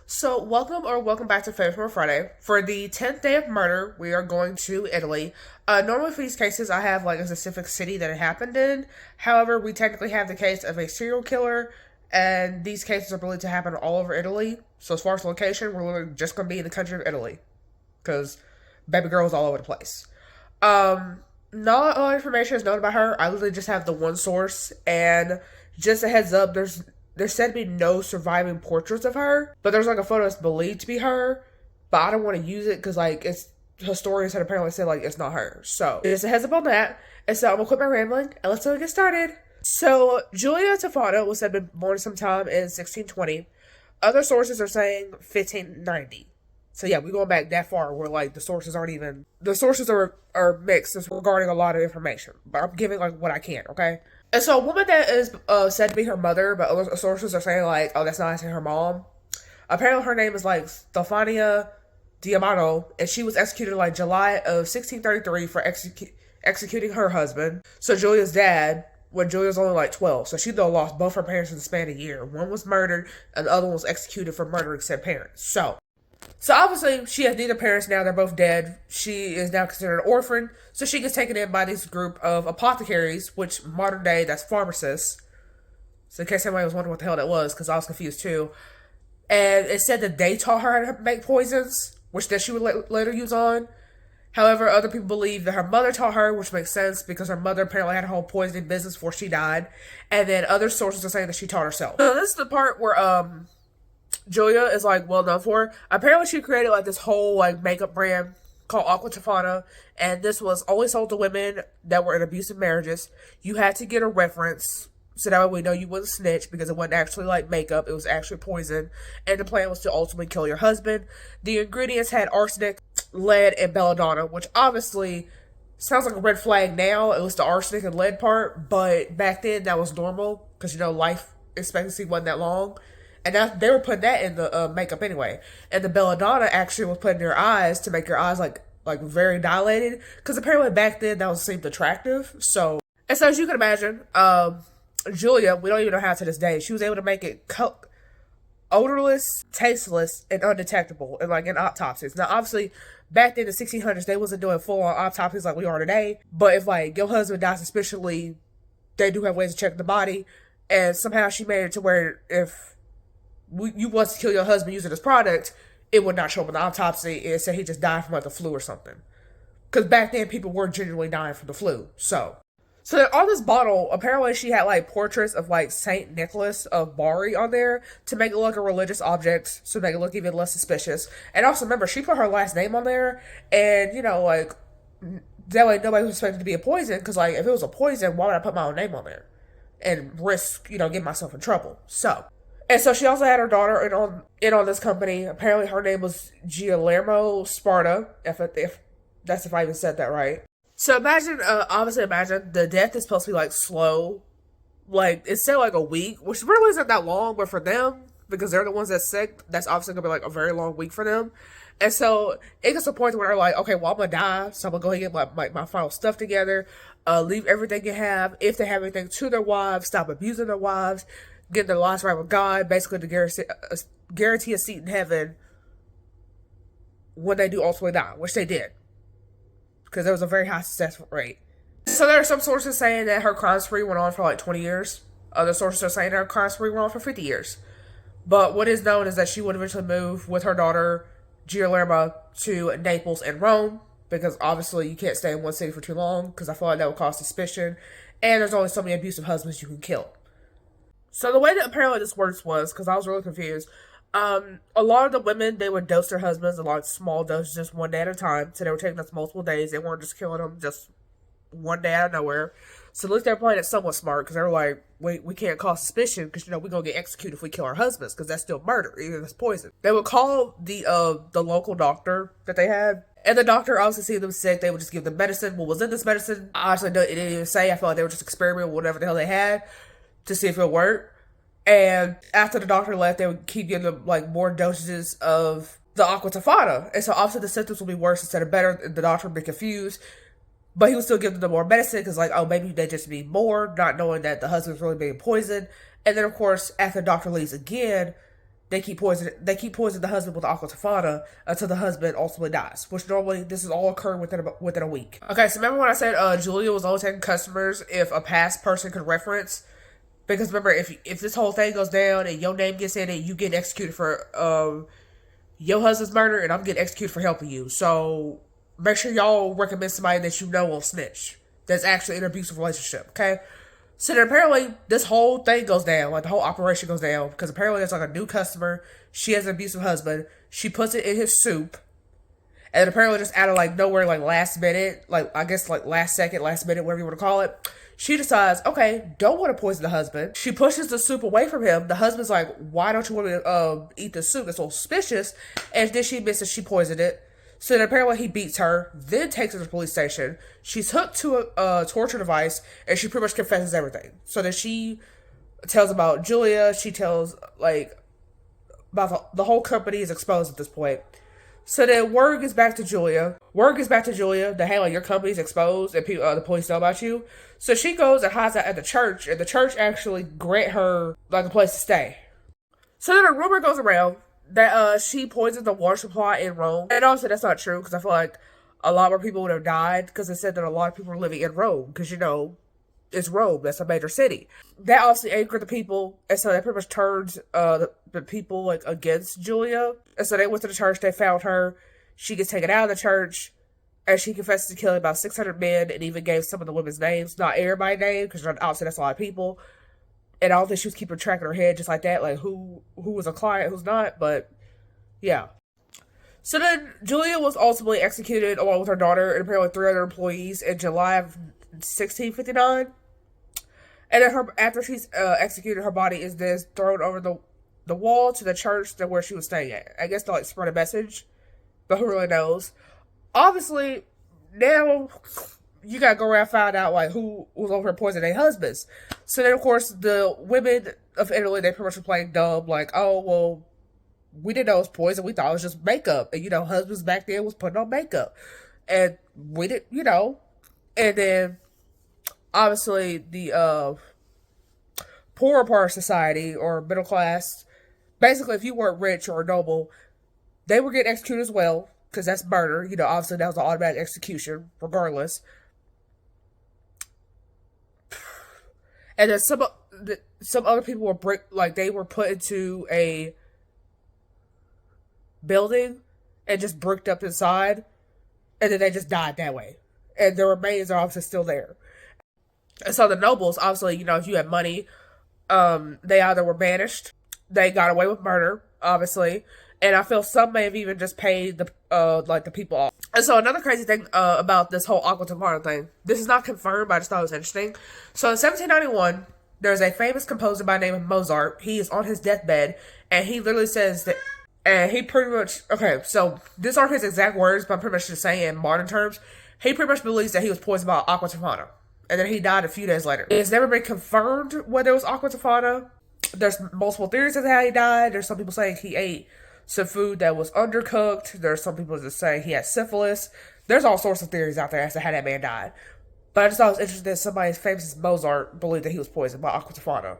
So, welcome back to Favorite Friday. For the 10th day of murder, we are going to Italy. Normally, for these cases, I have like a specific city that it happened in. However, we technically have the case of a serial killer, and these cases are believed to happen all over Italy. So, as far as location, we're literally just going to be in the country of Italy because baby girl is all over the place. Not all information is known about her. I literally just have the one source, and just a heads up, there's said to be no surviving portraits of her, but there's like a photo that's believed to be her, but I don't want to use it because like it's historians had apparently said like it's not her. So just a heads up on that. And so I'm gonna quit my rambling and let's get started. So Julia Tofana was said to be born sometime in 1620. Other sources are saying 1590. So yeah, we're going back that far where like the sources are mixed regarding a lot of information. But I'm giving like what I can, okay? And so a woman that is said to be her mother, but other sources are saying like, oh, that's not actually her mom. Apparently her name is like Stefania Diamano, and she was executed like July of 1633 for executing her husband. So Julia's dad, when Julia's only like 12. So she though lost both her parents in the span of a year. One was murdered and the other one was executed for murdering said parents. So obviously, she has neither parents now. They're both dead. She is now considered an orphan. So she gets taken in by this group of apothecaries, which modern day, that's pharmacists. So in case anybody was wondering what the hell that was, because I was confused too. And it said that they taught her how to make poisons, which then she would later use on. However, other people believe that her mother taught her, which makes sense because her mother apparently had a whole poisoning business before she died. And then other sources are saying that she taught herself. So this is the part where Julia is like well known for. Apparently, she created like this whole like makeup brand called Aqua Tofana, and this was only sold to women that were in abusive marriages. You had to get a reference so that way we know you wasn't snitch because it wasn't actually like makeup; it was actually poison. And the plan was to ultimately kill your husband. The ingredients had arsenic, lead, and belladonna, which obviously sounds like a red flag now. It was the arsenic and lead part, but back then that was normal because life expectancy wasn't that long. And they were putting that in the makeup anyway. And the belladonna actually was put in your eyes to make your eyes like very dilated. Because apparently back then that was seemed attractive. And so as you can imagine, Julia, we don't even know how to this day, she was able to make it odorless, tasteless, and undetectable in autopsies. Now obviously back then in the 1600s they wasn't doing full on autopsies like we are today. But if like your husband died suspiciously, they do have ways to check the body. And somehow she made it to where if you was to kill your husband using this product, it would not show up in the autopsy and say he just died from like the flu or something. Because back then people were genuinely dying from the flu. So then on this bottle, apparently she had like portraits of like Saint Nicholas of Bari on there to make it look a religious object, to make it look even less suspicious. And also remember, she put her last name on there, and like that way nobody was expected to be a poison. Because like if it was a poison, why would I put my own name on there and risk getting myself in trouble? And so she also had her daughter in on this company. Apparently her name was Guillermo Sparta, if I even said that right. So obviously imagine the death is supposed to be like slow. Like it's still like a week, which really isn't that long, but for them, because they're the ones that's sick, that's obviously gonna be like a very long week for them. And so it gets to a point where they're like, okay, well I'm gonna die, so I'm gonna go ahead and get my final stuff together, leave everything you have, if they have anything, to their wives, stop abusing their wives, get their lives right with God, basically to guarantee a seat in heaven when they do ultimately die, which they did. Because there was a very high success rate. So there are some sources saying that her crime spree went on for like 20 years. Other sources are saying her crime spree went on for 50 years. But what is known is that she would eventually move with her daughter, Guillermo, to Naples and Rome. Because obviously you can't stay in one city for too long, because I feel like that would cause suspicion. And there's only so many abusive husbands you can kill. So the way that apparently this works was, because I was really confused, a lot of the women, they would dose their husbands in like small doses, just one day at a time. So they were taking us multiple days. They weren't just killing them just one day out of nowhere. So at least they're playing it somewhat smart, because they're like, we can't cause suspicion, because we're going to get executed if we kill our husbands, because that's still murder, even if it's poison. They would call the local doctor that they had, and the doctor obviously seeing them sick, they would just give them medicine. What was in this medicine, I honestly it didn't even say. I felt like they were just experimenting with whatever the hell they had to see if it worked. And after the doctor left, they would keep giving them like more dosages of the Aqua Tofana. And so obviously the symptoms would be worse instead of better. The doctor would be confused. But he would still give them more medicine because like, oh, maybe they just need more, not knowing that the husband's really being poisoned. And then of course, after the doctor leaves again, they keep poisoning the husband with Aqua Tofana until the husband ultimately dies. Which normally this is all occurring within a week. Okay, so remember when I said Julia was only taking customers if a past person could reference? Because remember, if this whole thing goes down and your name gets in it, you get executed for your husband's murder, and I'm getting executed for helping you. So make sure y'all recommend somebody that you know will snitch. That's actually in an abusive relationship. Okay. So then apparently this whole thing goes down, like the whole operation goes down, because apparently there's like a new customer. She has an abusive husband. She puts it in his soup. And apparently just out of like nowhere, like last minute, like I guess like last second, last minute, whatever you want to call it, she decides, okay, don't want to poison the husband. She pushes the soup away from him. The husband's like, why don't you want me to eat the soup? It's so suspicious. And then she admits that she poisoned it. So then apparently he beats her, then takes her to the police station. She's hooked to a torture device, and she pretty much confesses everything. So then she tells about Julia. She tells, like, about the whole company is exposed at this point. So then word gets back to Julia. That, hey, like, your company's exposed, and the police know about you. So she goes and hides out at the church, and the church actually grant her, like, a place to stay. So then a rumor goes around that she poisoned the water supply in Rome. And also that's not true, because I feel like a lot more people would have died, because it said that a lot of people were living in Rome, because, you know, it's Rome, that's a major city. That obviously angered the people, and so that pretty much turned the people, like, against Julia. And so they went to the church, they found her, she gets taken out of the church, and she confesses to killing about 600 men, and even gave some of the women's names, not everybody's name, because obviously that's a lot of people. And I don't think she was keeping track in her head just like that, like who was a client, who's not, but yeah. So then Julia was ultimately executed along with her daughter and apparently 3 other employees in July of 1659. And then after she's executed, her body is then thrown over the wall to the church where she was staying at. I guess to like spread a message, but who really knows? Obviously, now you gotta go around and find out like who was over here poisoning their husbands. So then, of course, the women of Italy, they pretty much were playing dumb, like, oh, well, we didn't know it was poison. We thought it was just makeup. And, you know, husbands back then was putting on makeup. And we didn't, you know. And then, obviously, the poorer part of society, or middle class, basically, if you weren't rich or noble, they were getting executed as well, because that's murder. You know, obviously, that was an automatic execution, regardless. And then some other people were they were put into a building and just bricked up inside, and then they just died that way. And their remains are obviously still there. And so the nobles, obviously, you know, if you had money, they either were banished, they got away with murder, obviously, and I feel some may have even just paid the people off. And so another crazy thing about this whole Aqua Tofana thing, this is not confirmed, but I just thought it was interesting. So in 1791, there's a famous composer by the name of Mozart. He is on his deathbed, and he literally says that, and he pretty much, okay, so these aren't his exact words, but I'm pretty much just saying in modern terms, he pretty much believes that he was poisoned by Aqua Tofana, and then he died a few days later. It's never been confirmed whether it was Aqua Tofana. There's multiple theories as to how he died. There's some people saying he ate some food that was undercooked. There's some people that say he had syphilis. There's all sorts of theories out there as to how that man died. But I just thought it was interesting that somebody as famous as Mozart believed that he was poisoned by Aqua Tofana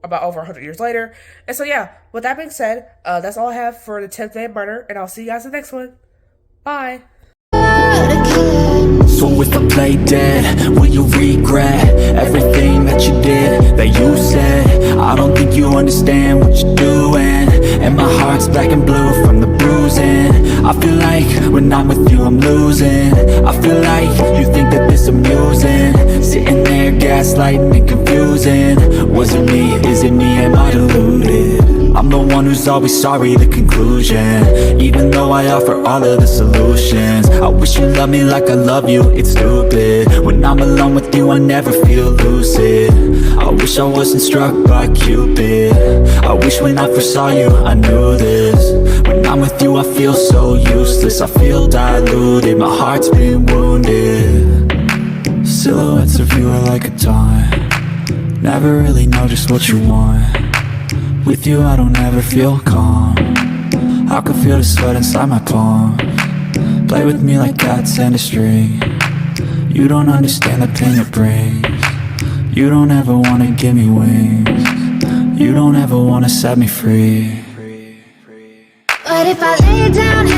about over 100 years later. And so yeah, with that being said, that's all I have for the 10th day of murder, and I'll see you guys in the next one. Bye! So if I play dead, will you regret everything that you did, that you said? I don't think you understand what you're doing, and my heart's black and blue from the bruising. I feel like when I'm with you I'm losing. I feel like you think that this amusing, sitting there gaslighting and confusing. Was it me? Is it me? Am I deluded? I'm the one who's always sorry, the conclusion, even though I offer all of the solutions. I wish you loved me like I love you, it's stupid. When I'm alone with you I never feel lucid. I wish I wasn't struck by Cupid. I wish when I first saw you I knew this. When I'm with you I feel so useless, I feel diluted, my heart's been wounded. Silhouettes of you are like a taunt, never really know just what you want. With you I don't ever feel calm, I can feel the sweat inside my palm. Play with me like cats and a string. You don't understand the pain it brings. You don't ever wanna give me wings. You don't ever wanna set me free. But if I lay down